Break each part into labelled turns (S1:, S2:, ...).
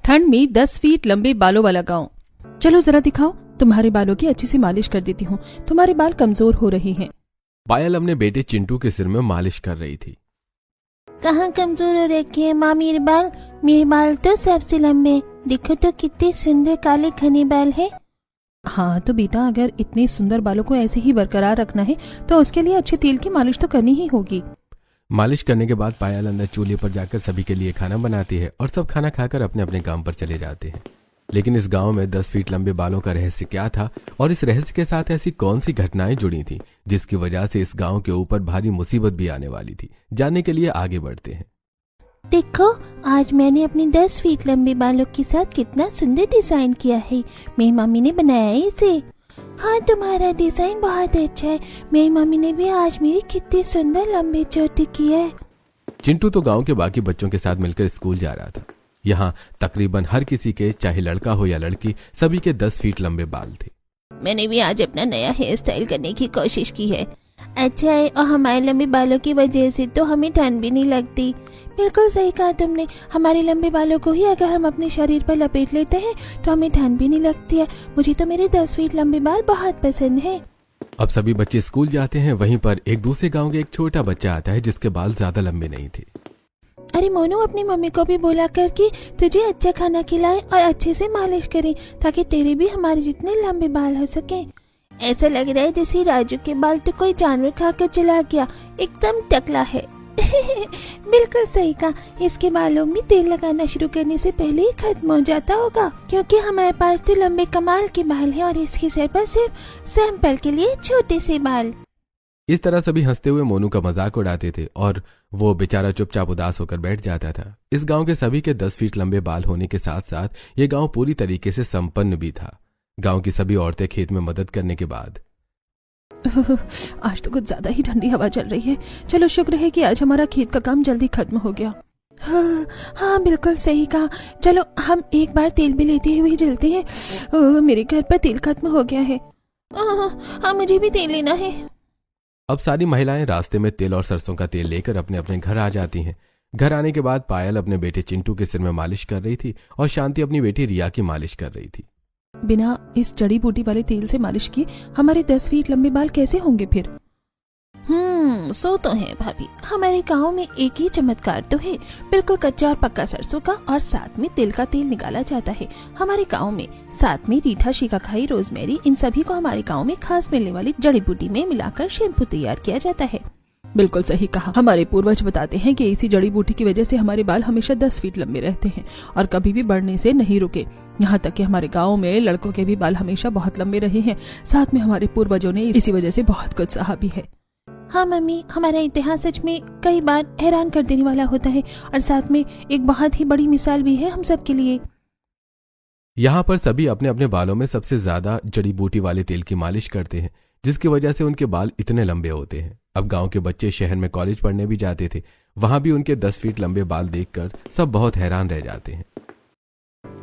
S1: ठंड में 10 फीट लंबे बालों वाला गांव। चलो जरा दिखाओ, तुम्हारे बालों की अच्छी सी मालिश कर देती हूँ, तुम्हारे बाल कमजोर हो रहे हैं।
S2: पायल अपने बेटे चिंटू के सिर में मालिश कर रही थी।
S3: कहाँ कमजोर हो रखे हैं माँ मेरे बाल तो सबसे लंबे, देखो तो कितने सुंदर काले घने बाल है।
S1: हाँ तो बेटा, अगर इतने सुंदर बालों को ऐसे ही बरकरार रखना है तो उसके लिए अच्छे तेल की मालिश तो करनी ही होगी।
S2: मालिश करने के बाद पायल अंदर चूल्हे पर जाकर सभी के लिए खाना बनाती है और सब खाना खाकर अपने अपने काम पर चले जाते हैं। लेकिन इस गांव में 10 फीट लंबे बालों का रहस्य क्या था और इस रहस्य के साथ ऐसी कौन सी घटनाएं जुड़ी थी जिसकी वजह से इस गांव के ऊपर भारी मुसीबत भी आने वाली थी, जानने के लिए आगे बढ़ते हैं।
S3: देखो, आज मैंने अपने 10 फीट लंबे बालों के साथ कितना सुंदर डिजाइन किया है। मेरी मम्मी ने बनाया है इसे। हाँ, तुम्हारा डिजाइन बहुत अच्छा है। मेरी मम्मी ने भी आज मेरी कितनी सुंदर लंबे चोटी की है।
S2: चिंटू तो गांव के बाकी बच्चों के साथ मिलकर स्कूल जा रहा था। यहाँ तकरीबन हर किसी के, चाहे लड़का हो या लड़की, सभी के 10 फीट लंबे बाल थे।
S3: मैंने भी आज अपना नया हेयर स्टाइल करने की कोशिश की है। अच्छा है, और हमारे लंबे बालों की वजह से तो हमें ठंड भी नहीं लगती। बिल्कुल सही कहा तुमने, हमारे लंबे बालों को ही अगर हम अपने शरीर पर लपेट लेते हैं तो हमें ठंड भी नहीं लगती है। मुझे तो मेरे 10 फीट लंबे बाल बहुत पसंद है।
S2: अब सभी बच्चे स्कूल जाते हैं। वहीं पर एक दूसरे गांव के एक छोटा बच्चा आता है जिसके बाल ज्यादा लंबे नहीं थे।
S3: अरे मोनू, अपनी मम्मी को भी बोला कर कि तुझे अच्छा खाना खिलाए और अच्छे से मालिश करे ताकि तेरे भी हमारे जितने लंबे बाल हो सके। ऐसा लग रहा है जैसे राजू के बाल तो कोई जानवर खाकर चला गया, एकदम टकला है। बिल्कुल सही कहा, इसके बालों में तेल लगाना शुरू करने से पहले ही खत्म हो जाता होगा, क्योंकि हमारे पास तो लंबे कमाल के बाल हैं और इसके सिर पर सिर्फ सैंपल के लिए छोटे से बाल।
S2: इस तरह सभी हंसते हुए मोनू का मजाक उड़ाते थे और वो बेचारा चुपचाप उदास होकर बैठ जाता था। इस गांव के सभी के 10 फीट लंबे बाल होने के साथ साथ ये गांव पूरी तरीके से संपन्न भी था। गांव की सभी औरतें खेत में मदद करने के बाद
S1: आज तो कुछ ज्यादा ही ठंडी हवा चल रही है। चलो शुक्र है कि आज हमारा खेत का काम जल्दी खत्म हो गया।
S3: हाँ, बिल्कुल सही कहा। चलो हम एक बार तेल भी लेते हुए चलते हैं। मेरे घर पर तेल खत्म हो गया है। हाँ, मुझे भी तेल लेना है।
S2: अब सारी महिलाएं रास्ते में तिल और सरसों का तेल लेकर अपने अपने घर आ जाती हैं। घर आने के बाद पायल अपने बेटे चिंटू के सिर में मालिश कर रही थी और शांति अपनी बेटी रिया की मालिश कर रही थी।
S1: बिना इस जड़ी बूटी वाले तेल से मालिश किए हमारे 10 फीट लंबे बाल कैसे होंगे फिर?
S3: सो तो है भाभी, हमारे गांव में एक ही चमत्कार तो है, बिल्कुल कच्चा और पक्का सरसों का और साथ में तिल का तेल निकाला जाता है हमारे गांव में। साथ में रीठा, शिकाखाई, रोजमेरी, इन सभी को हमारे गांव में खास मिलने वाली जड़ी बूटी में मिलाकर शैम्पू तैयार किया जाता है।
S1: बिल्कुल सही कहा। हमारे पूर्वज बताते हैं कि इसी जड़ी बूटी की वजह से हमारे बाल हमेशा 10 फीट लंबे रहते हैं और कभी भी बढ़ने से नहीं रुके। यहाँ तक कि हमारे गांव में लड़कों के भी बाल हमेशा बहुत लंबे रहे हैं। साथ में हमारे पूर्वजों ने इसी वजह से बहुत कुछ सहा भी है।
S3: हाँ मम्मी, हमारा इतिहास सच में कई बार हैरान कर देने वाला होता है और साथ में एक बहुत ही बड़ी मिसाल भी है हम सब के लिए।
S2: यहाँ पर सभी अपने अपने बालों में सबसे ज्यादा जड़ी बूटी वाले तेल की मालिश करते हैं, जिसकी वजह से उनके बाल इतने लंबे होते हैं। अब गांव के बच्चे शहर में कॉलेज पढ़ने भी जाते थे, वहां भी उनके 10 फीट लंबे बाल देखकर सब बहुत हैरान रह जाते हैं।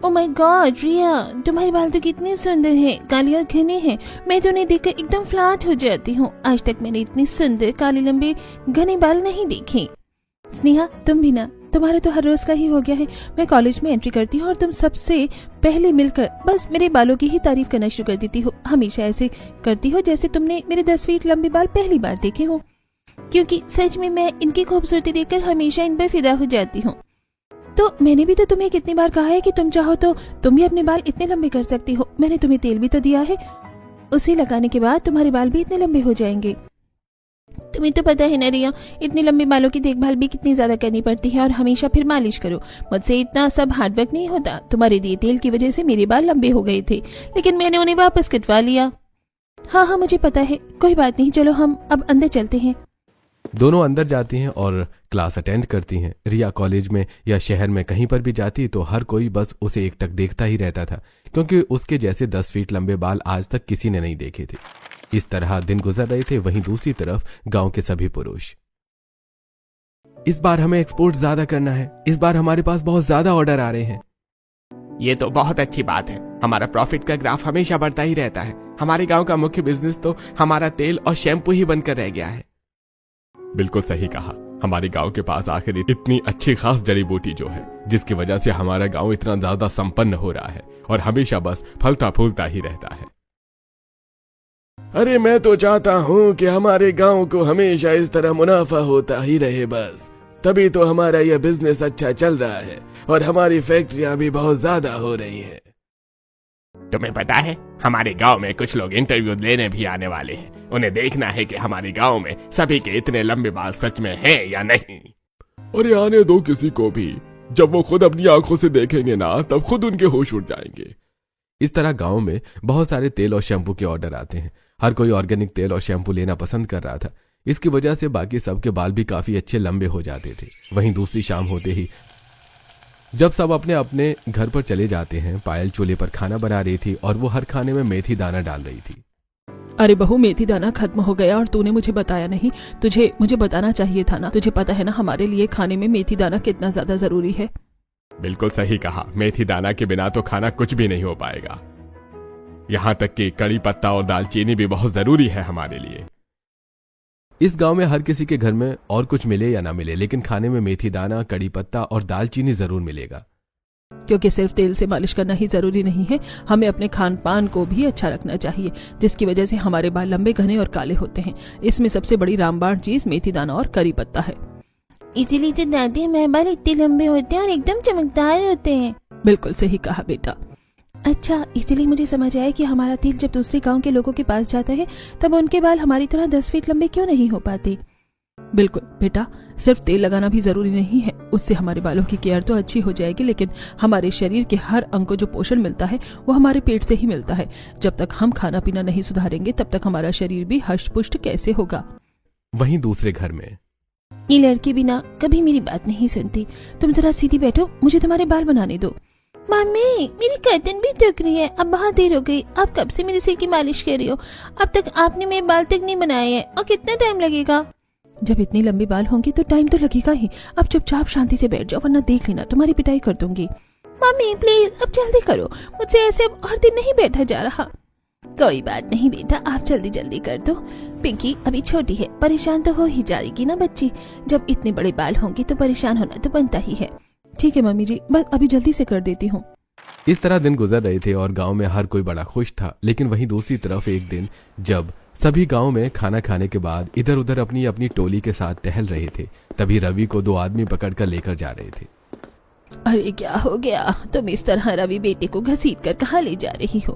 S3: ओह माय गॉड रिया, तुम्हारे बाल तो कितने सुंदर हैं, काले और घने हैं। मैं तो उन्हें देखकर एकदम फ्लैट हो जाती हूँ। आज तक मैंने इतने सुंदर काले लंबे घने बाल नहीं देखे।
S1: स्नेहा, तुम भी ना, तुम्हारा तो हर रोज का ही हो गया है। मैं कॉलेज में एंट्री करती हूँ और तुम सबसे पहले मिलकर बस मेरे बालों की ही तारीफ करना शुरू कर देती हो। हमेशा ऐसे करती हो जैसे तुमने मेरे 10 फीट लंबे बाल पहली बार देखे हो।
S3: क्योंकि सच में मैं इनकी खूबसूरती देखकर हमेशा इन पर फिदा हो जाती हूँ।
S1: तो मैंने भी तो तुम्हें कितनी बार कहा है कि तुम चाहो तो तुम भी अपने बाल इतने लंबे कर सकती हो। मैंने तुम्हें तेल भी तो दिया है, उसे लगाने के बाद तुम्हारे बाल भी इतने लंबे हो जाएंगे।
S3: तुम्हें तो पता है ना रिया, इतने लंबे बालों की देखभाल भी कितनी ज्यादा करनी पड़ती है और हमेशा फिर मालिश करो। मुझसे इतना सब हार्डवर्क नहीं होता। तुम्हारे दिए तेल की वजह से मेरे बाल लंबे हो गए थे, लेकिन मैंने उन्हें वापस कटवा लिया।
S1: हाँ, मुझे पता है, कोई बात नहीं। चलो हम अब अंदर चलते हैं।
S2: दोनों अंदर जाती हैं और क्लास अटेंड करती हैं। रिया कॉलेज में या शहर में कहीं पर भी जाती तो हर कोई बस उसे एकटक देखता ही रहता था, क्योंकि उसके जैसे 10 फीट लंबे बाल आज तक किसी ने नहीं देखे थे। इस तरह दिन गुजर रहे थे। वहीं दूसरी तरफ गांव के सभी पुरुष, इस बार हमें एक्सपोर्ट ज्यादा करना है, इस बार हमारे पास बहुत ज्यादा ऑर्डर आ रहे हैं।
S4: ये तो बहुत अच्छी बात है, हमारा प्रॉफिट का ग्राफ हमेशा बढ़ता ही रहता है। हमारे गांव का मुख्य बिजनेस तो हमारा तेल और शैम्पू ही बनकर रह गया है।
S2: बिल्कुल सही कहा।
S4: हमारे गांव के पास आखिर इतनी अच्छी खास जड़ी बूटी जो है, जिसकी वजह से हमारा गांव इतना ज्यादा संपन्न हो रहा है और हमेशा बस फलता फूलता ही रहता है।
S2: अरे मैं तो चाहता हूँ कि हमारे गांव को हमेशा इस तरह मुनाफा होता ही रहे, बस तभी तो हमारा यह बिजनेस अच्छा चल रहा है और हमारी फैक्ट्रियां भी बहुत ज्यादा हो रही हैं।
S4: तुम्हें पता है, हमारे गांव में कुछ लोग इंटरव्यू लेने भी आने वाले हैं। उन्हें देखना है कि हमारे गांव में सभी के इतने लंबे बाल सच में हैं या नहीं।
S2: अरे आने दो किसी को भी, जब वो खुद अपनी आंखों से देखेंगे ना तब खुद उनके होश उड़ जाएंगे। इस तरह गांव में बहुत सारे तेल और शैम्पू के ऑर्डर आते हैं। हर कोई ऑर्गेनिक तेल और शैम्पू लेना पसंद कर रहा था। इसकी वजह से बाकी सबके बाल भी काफी अच्छे लंबे हो जाते थे। वहीं दूसरी शाम होते ही जब सब अपने अपने घर पर चले जाते हैं, पायल चूल्हे पर खाना बना रही थी और वो हर खाने में मेथी दाना डाल रही थी।
S1: अरे बहू, मेथी दाना खत्म हो गया और तूने मुझे बताया नहीं। मुझे बताना चाहिए था ना। तुझे पता है ना हमारे लिए खाने में मेथी दाना कितना ज्यादा जरूरी है।
S4: बिल्कुल सही कहा, मेथी दाना के बिना तो खाना कुछ भी नहीं हो पाएगा। यहाँ तक कि कड़ी पत्ता और दालचीनी भी बहुत जरूरी है हमारे लिए।
S2: इस गांव में हर किसी के घर में और कुछ मिले या ना मिले, लेकिन खाने में मेथी दाना, कड़ी पत्ता और दालचीनी जरूर मिलेगा।
S1: क्योंकि सिर्फ तेल से मालिश करना ही जरूरी नहीं है, हमें अपने खान पान को भी अच्छा रखना चाहिए, जिसकी वजह से हमारे बाल लंबे, घने और काले होते हैं। इसमें सबसे बड़ी रामबाण चीज मेथी दाना और करी पत्ता है।
S3: इसीलिए तो दादी हमारे बाल इतने लंबे होते हैं और एकदम चमकदार होते हैं।
S1: बिल्कुल सही कहा बेटा।
S3: अच्छा, इसीलिए मुझे समझ आया कि हमारा तेल जब दूसरे गांव के लोगों के पास जाता है तब उनके बाल हमारी तरह 10 फीट लंबे क्यों नहीं हो पाते।
S1: बिल्कुल बेटा, सिर्फ तेल लगाना भी जरूरी नहीं है, उससे हमारे बालों की केयर तो अच्छी हो जाएगी, लेकिन हमारे शरीर के हर अंग को जो पोषण मिलता है वो हमारे पेट से ही मिलता है। जब तक हम खाना पीना नहीं सुधारेंगे तब तक हमारा शरीर भी हष्ट पुष्ट कैसे होगा।
S2: वहीं दूसरे घर में
S3: ये लड़की बिना कभी मेरी बात नहीं सुनती। तुम जरा सीधी बैठो, मुझे तुम्हारे बाल बनाने दो। मम्मी, मेरी गर्दन भी दुख रही है, अब बहुत देर हो गई। आप कब से मेरे सिर की मालिश कर रही हो? अब तक आपने मेरे बाल तक नहीं बनाए हैं और कितना टाइम लगेगा?
S1: जब इतने लंबे बाल होंगे तो टाइम तो लगेगा ही। अब चुपचाप शांति से बैठ जाओ, वरना देख लेना तुम्हारी पिटाई कर दूंगी।
S3: मम्मी प्लीज अब जल्दी करो, मुझसे ऐसे अब और दिन नहीं बैठा जा रहा। कोई बात नहीं बेटा, आप जल्दी जल्दी कर दो। पिंकी अभी छोटी है, परेशान तो हो ही जाएगी ना बच्ची। जब इतने बड़े बाल होंगे तो परेशान होना तो बनता ही है।
S1: ठीक है मम्मी जी, बस अभी जल्दी से कर देती हूँ।
S2: इस तरह दिन गुजर रहे थे और गांव में हर कोई बड़ा खुश था। लेकिन वहीं दूसरी तरफ एक दिन जब सभी गांव में खाना खाने के बाद इधर उधर अपनी अपनी टोली के साथ टहल रहे थे, तभी रवि को 2 आदमी पकड़कर लेकर जा रहे थे।
S3: अरे क्या हो गया? तुम इस तरह रवि बेटे को घसीट कर कहाँ ले जा रही हो?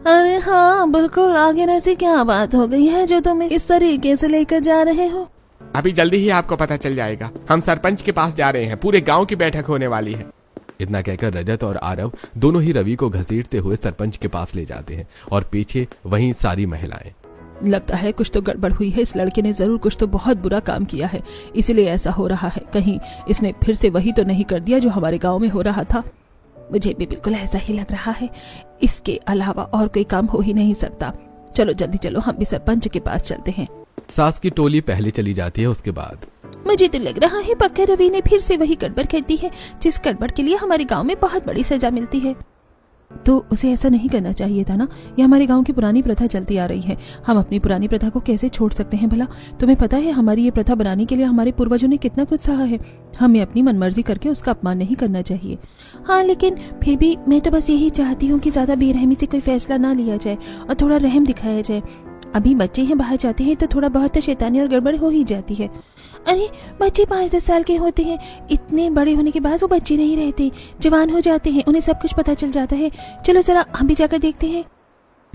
S3: अरे हाँ बिल्कुल, आगे ऐसी क्या बात हो गई है जो तुम इस तरीके से लेकर जा रहे हो?
S4: अभी जल्दी ही आपको पता चल जाएगा। हम सरपंच के पास जा रहे हैं, पूरे गांव की बैठक होने वाली है।
S2: इतना कहकर रजत और आरव दोनों ही रवि को घसीटते हुए सरपंच के पास ले जाते हैं और पीछे वहीं सारी महिलाएं।
S1: लगता है कुछ तो गड़बड़ हुई है। इस लड़के ने जरूर कुछ तो बहुत बुरा काम किया है, इसलिए ऐसा हो रहा है। कहीं इसने फिर से वही तो नहीं कर दिया जो हमारे गाँव में हो रहा था।
S3: मुझे भी बिल्कुल ऐसा ही लग रहा है।
S1: इसके अलावा और कोई काम हो ही नहीं सकता। चलो जल्दी चलो, हम भी सरपंच के पास चलते हैं।
S2: सास की टोली पहले चली जाती है। उसके बाद
S3: मुझे तो लग रहा है पक्का रवि ने फिर से वही गड़बड़ कर दी है, जिस गड़बड़ के लिए हमारे गांव में बहुत बड़ी सजा मिलती है।
S1: तो उसे ऐसा नहीं करना चाहिए था ना। ये हमारे गांव की पुरानी प्रथा चलती आ रही है। हम अपनी पुरानी प्रथा को कैसे छोड़ सकते हैं भला? तुम्हें पता है हमारी ये प्रथा बनाने के लिए हमारे पूर्वजों ने कितना कुछ सहा है। हमें अपनी मनमर्जी करके उसका अपमान नहीं करना चाहिए।
S3: हाँ, लेकिन फिर भी मैं तो बस यही चाहती हूँ कि ज्यादा बेरहमी से कोई फैसला ना लिया जाए और थोड़ा रहम दिखाया जाए। अभी बच्चे हैं, बाहर जाते हैं तो थोड़ा बहुत तो शैतानी और गड़बड़ हो ही जाती है। अरे बच्चे 5-10 साल के होते हैं, इतने बड़े होने के बाद वो बच्चे नहीं रहते, जवान हो जाते हैं, उन्हें सब कुछ पता चल जाता है। चलो जरा हम भी जाकर देखते हैं।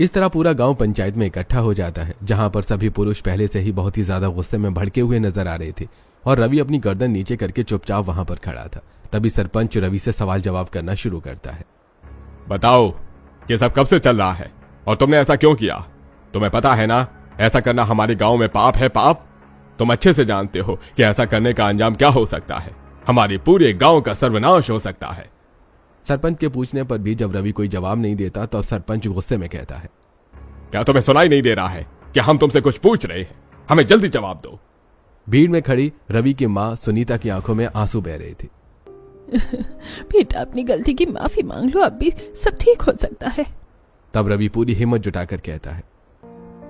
S2: इस तरह पूरा गांव पंचायत में इकट्ठा हो जाता है, जहां पर सभी पुरुष पहले से ही बहुत ही ज्यादा गुस्से में भड़के हुए नजर आ रहे थे और रवि अपनी गर्दन नीचे करके चुपचाप वहां पर खड़ा था। तभी सरपंच रवि से सवाल जवाब करना शुरू करता है।
S4: बताओ, ये सब कब से चल रहा है और तुमने ऐसा क्यों किया? तुम्हें पता है ना, ऐसा करना हमारे गांव में पाप है। पाप तुम अच्छे से जानते हो कि ऐसा करने का अंजाम क्या हो सकता है। हमारे पूरे गांव का सर्वनाश हो सकता है।
S2: सरपंच के पूछने पर भी जब रवि कोई जवाब नहीं देता तो सरपंच गुस्से में कहता है,
S4: क्या तुम्हें सुनाई नहीं दे रहा है कि हम तुमसे कुछ पूछ रहे हैं? हमें जल्दी जवाब दो।
S2: भीड़ में खड़ी रवि की माँ सुनीता की आंखों में आंसू बह रहे थे।
S1: बेटा अपनी गलती की माफी मांग लो, अब भी सब ठीक हो सकता है।
S2: तब रवि पूरी हिम्मत जुटाकर कहता है,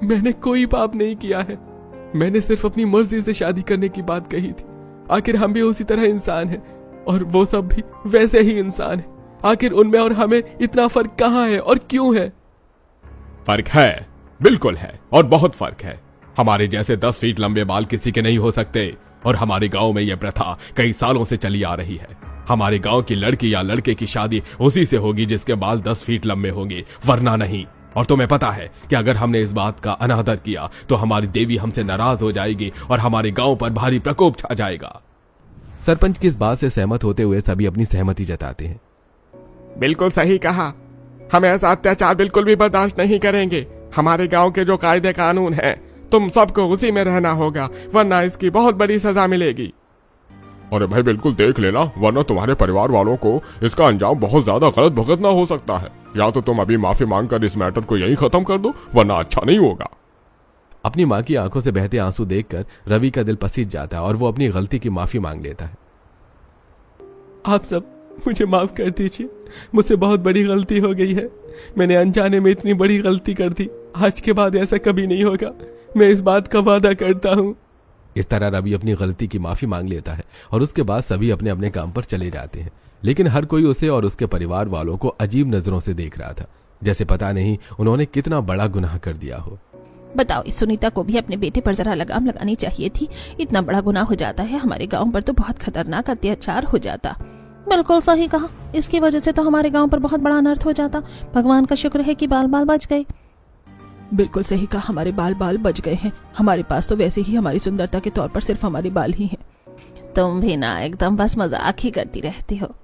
S2: मैंने कोई पाप नहीं किया है। मैंने सिर्फ अपनी मर्जी से शादी करने की बात कही थी। आखिर हम भी उसी तरह इंसान हैं और वो सब भी वैसे ही इंसान हैं। आखिर उनमें और हमें इतना फर्क कहाँ है और क्यों है?
S4: फर्क है, बिल्कुल है, और बहुत फर्क है। हमारे जैसे 10 फीट लंबे बाल किसी के नहीं हो सकते, और हमारे गांव में यह प्रथा कई सालों से चली आ रही है। हमारे गांव की लड़की या लड़के की शादी उसी से होगी जिसके बाल 10 फीट लंबे होंगे, वरना नहीं। और तुम्हें पता है कि अगर हमने इस बात का अनादर किया तो हमारी देवी हमसे नाराज हो जाएगी और हमारे गांव पर भारी प्रकोप छा जाएगा।
S2: सरपंच की इस बात से सहमत होते हुए सभी अपनी सहमति जताते हैं।
S4: बिल्कुल सही कहा, हम ऐसा अत्याचार बिल्कुल भी बर्दाश्त नहीं करेंगे। हमारे गांव के जो कायदे कानून हैं, तुम सबको उसी में रहना होगा, वरना इसकी बहुत बड़ी सजा मिलेगी। अरे भाई बिल्कुल देख लेना, वरना तुम्हारे परिवार वालों को इसका अंजाम बहुत ज्यादा गलत भुगतना हो सकता है। या तो तुम अभी माफी मांगकर इस मैटर को यहीं खत्म कर दो, वरना अच्छा नहीं होगा।
S2: अपनी माँ की आंखों से बहते आंसू देखकर रवि का दिल पसीज जाता है और वो अपनी गलती की माफी मांग लेता है। आप सब मुझे माफ कर दीजिए, मुझसे बहुत बड़ी गलती हो गई है। मैंने अनजाने में इतनी बड़ी गलती कर दी। आज के बाद ऐसा कभी नहीं होगा, मैं इस बात का वादा करता हूँ। इस तरह रवि अपनी गलती की माफी मांग लेता है और उसके बाद सभी अपने अपने काम पर चले जाते हैं। लेकिन हर कोई उसे और उसके परिवार वालों को अजीब नजरों से देख रहा था, जैसे पता नहीं उन्होंने कितना बड़ा गुनाह कर दिया हो।
S3: बताओ, इस सुनीता को भी अपने बेटे पर जरा लगाम लगानी चाहिए थी। इतना बड़ा गुनाह हो जाता है हमारे गांव पर तो बहुत खतरनाक अत्याचार हो जाता। बिल्कुल सही कहा, इसकी वजह से तो हमारे गांव पर बहुत बड़ा अनर्थ हो जाता। भगवान का शुक्र है कि बाल बाल बच गए।
S1: बिल्कुल सही कहा, हमारे बाल बाल बच गए हैं। हमारे पास तो वैसे ही हमारी सुंदरता के तौर पर सिर्फ हमारे बाल ही हैं।
S3: तुम भी ना एकदम बस मजाक ही करती रहती हो।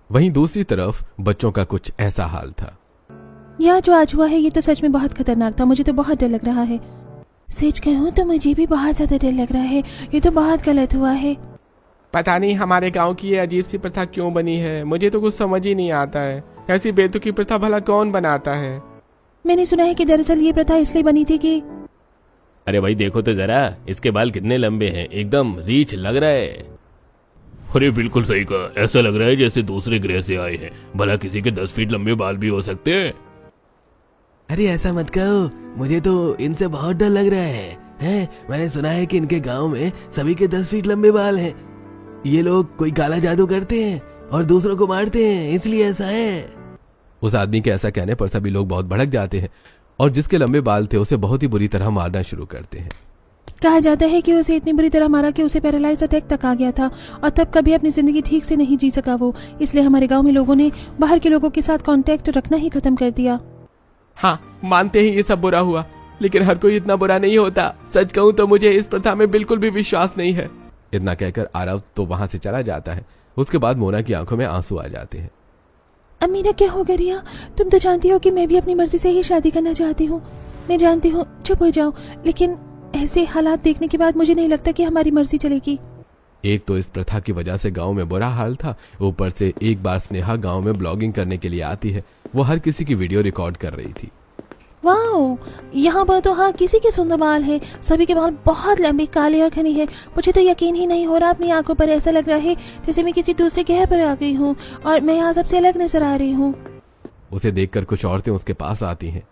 S2: वहीं दूसरी तरफ बच्चों का कुछ ऐसा हाल था।
S3: यह जो आज हुआ है ये तो सच में बहुत खतरनाक था। मुझे तो बहुत डर लग रहा है। सच कहूँ तो मुझे भी बहुत ज्यादा डर लग रहा है। ये तो बहुत गलत हुआ है।
S5: पता नहीं हमारे गांव की ये अजीब सी प्रथा क्यों बनी है, मुझे तो कुछ समझ ही नहीं आता है। ऐसी बेतुकी प्रथा भला कौन बनाता है?
S3: मैंने सुना है कि दरअसल ये प्रथा इसलिए बनी थी कि
S6: अरे भाई देखो तो जरा, इसके बाल कितने लंबे हैं, एकदम रीछ लग रहा है। अरे बिल्कुल सही कहा, ऐसा लग रहा है जैसे दूसरे ग्रह से आए हैं। भला किसी के 10 फीट लंबे बाल भी हो सकते हैं।
S7: अरे ऐसा मत कहो, मुझे तो इनसे बहुत डर लग रहा है। मैंने सुना है कि इनके गांव में सभी के 10 फीट लंबे बाल हैं। ये लोग कोई काला जादू करते हैं और दूसरों को मारते हैं, इसलिए ऐसा है।
S2: उस आदमी के ऐसा कहने पर सभी लोग बहुत भड़क जाते हैं और जिसके लंबे बाल थे उसे बहुत ही बुरी तरह मारना शुरू करते हैं।
S3: कहा जाता है कि उसे इतनी बुरी तरह मारा कि उसे पैरालाइज अटैक तक आ गया था और तब कभी अपनी जिंदगी ठीक से नहीं जी सका वो। इसलिए हमारे गांव में लोगों ने बाहर के लोगों के साथ कांटेक्ट रखना ही खत्म कर दिया।
S5: हाँ, मानते ही ये सब बुरा हुआ, लेकिन हर कोई इतना बुरा नहीं होता। सच कहूँ तो मुझे इस प्रथा में बिल्कुल भी विश्वास नहीं है।
S2: इतना कहकर आरव तो वहां से चला जाता है। उसके बाद मोना की आंखों में आंसू आ जाते हैं।
S3: अमीना क्या हो गया रिया? तुम तो जानती हो कि मैं भी अपनी मर्जी से ही शादी करना चाहती हूँ। मैं जानती हूँ, चुप हो जाओ, लेकिन ऐसे हालात देखने के बाद मुझे नहीं लगता कि हमारी मर्जी चलेगी।
S2: एक तो इस प्रथा की वजह से गांव में बुरा हाल था, ऊपर से एक बार स्नेहा गांव में ब्लॉगिंग करने के लिए आती है। वो हर किसी की वीडियो रिकॉर्ड कर रही थी।
S3: वाओ, यहाँ पर तो हाँ किसी के सुंदर बाल है। सभी के बाल बहुत लंबे, काले और घने हैं। मुझे तो यकीन ही नहीं हो रहा अपनी आंखों पर। ऐसा लग रहा है जैसे मैं किसी दूसरे ग्रह पर आ गई हूँ और मैं यहाँ सबसे अलग नजर आ रही हूँ।
S2: उसे देखकर कुछ औरतें उसके पास आती हैं।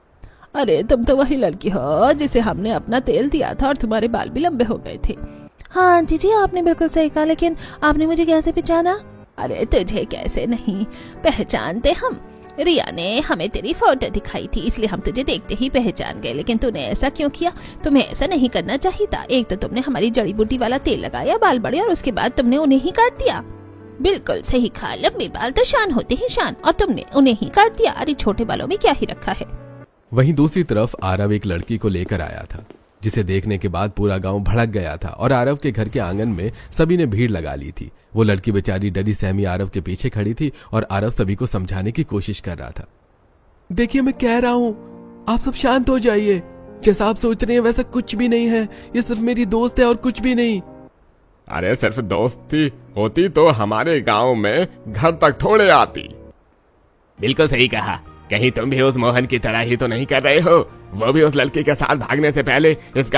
S1: अरे तुम तो वही लड़की हो जिसे हमने अपना तेल दिया था और तुम्हारे बाल भी लंबे हो गए थे।
S3: हाँ आंटी जी, आपने बिल्कुल सही कहा, लेकिन आपने मुझे कैसे पहचाना?
S1: अरे तुझे कैसे नहीं पहचानते हम? रिया ने हमें तेरी फोटो दिखाई थी, इसलिए हम तुझे देखते ही पहचान गए। लेकिन तूने ऐसा क्यों किया? तुम्हें ऐसा नहीं करना चाहिए था। एक तो तुमने हमारी जड़ी बूटी वाला तेल लगाया, बाल बढ़े, और उसके बाद तुमने उन्हें ही काट दिया। बिल्कुल सही कहा, लंबे बाल तो शान होते हैं शान, और तुमने उन्हें ही काट दिया। अरे छोटे बालों में क्या ही रखा है।
S2: वहीं दूसरी तरफ आरव एक लड़की को लेकर आया था, जिसे देखने के बाद पूरा गांव भड़क गया था और आरव के घर के आंगन में सभी ने भीड़ लगा ली थी। वो लड़की बेचारी डरी सहमी आरव के पीछे खड़ी थी और आरव सभी को समझाने की कोशिश कर रहा था।
S5: देखिए, मैं कह रहा हूँ, आप सब शांत हो जाइए। जैसा आप सोच रहे हैं वैसा कुछ भी नहीं है। ये सिर्फ मेरी दोस्त है और कुछ भी नहीं।
S4: अरे सिर्फ दोस्ती होती तो हमारे गांव में घर तक थोड़े आती।
S6: बिल्कुल सही कहा, कहीं तुम भी उस मोहन की तरह ही तो नहीं कर रहे हो? वो भी उस लड़की के साथ भागने से पहले इस